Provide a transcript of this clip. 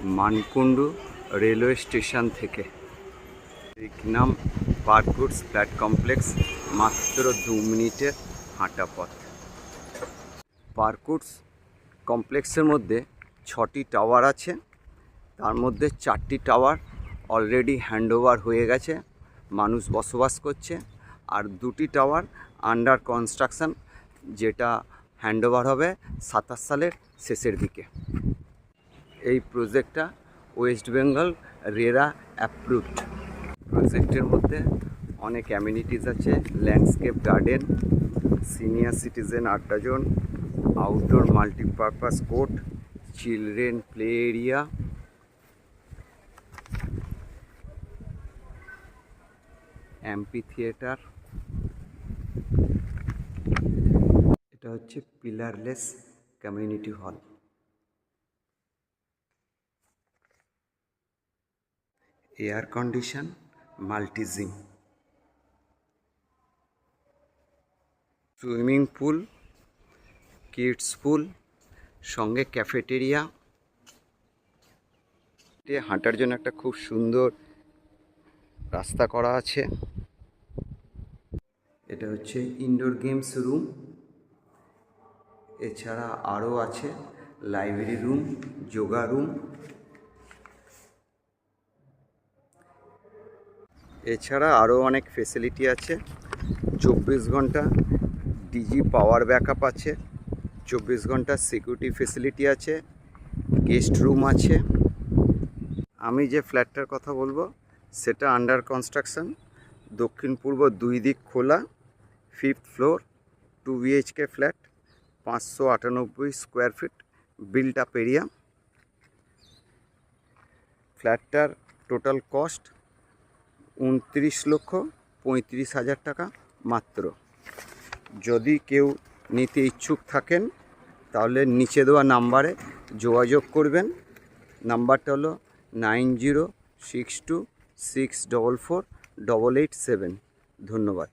Mankundu railway station থেকে নাম পার্কউডস flat complex, মাত্র 2 মিনিটের হাঁটা পথ। পার্কউডস কমপ্লেক্সের মধ্যে 6টি টাওয়ার আছে, তার মধ্যে 4টি টাওয়ার অলরেডি হ্যান্ডওভার হয়ে গেছে, মানুষ বসবাস করছে, আর 2টি টাওয়ার আন্ডার কনস্ট্রাকশান, যেটা হ্যান্ডওভার হবে 27 সালের শেষের দিকে। এই প্রজেক্টটা ওয়েস্ট বেঙ্গল রেরা অ্যাপ্রুভড। প্রজেক্টের মধ্যে অনেক অ্যামিনিটিস আছে, ল্যান্ডস্কেপ গার্ডেন, সিনিয়র সিটিজেন আড্ডা zone, outdoor multipurpose court, children play area, MP theatre. এটা হচ্ছে pillarless community hall. Air condition, multigym, swimming pool, kids pool, সঙ্গে ক্যাফেটেরিয়া। হাঁটার জন্য একটা খুব সুন্দর রাস্তা করা আছে। এটা হচ্ছে ইনডোর গেমস রুম। এছাড়া আরও আছে লাইব্রেরি রুম, যোগা রুম। এছাড়া আরও অনেক ফেসিলিটি আছে। 24 ঘন্টা ডিজি পাওয়ার ব্যাকআপ আছে, 24 ঘন্টা সিকিউরিটি ফেসিলিটি আছে, গেস্ট রুম আছে। আমি যে ফ্ল্যাটটার কথা বলবো সেটা আন্ডার কনস্ট্রাকশন, দক্ষিণ পূর্ব 2 দিক খোলা, 5th floor, 2 BHK flat, 598 square feet built up area. ফ্ল্যাটটার টোটাল কস্ট 29,35,000 টাকা মাত্র। যদি কেউ নিতে ইচ্ছুক থাকেন তাহলে নিচে দেওয়া নাম্বারে যোগাযোগ করবেন। নাম্বারটা হলো 9062644847। ধন্যবাদ।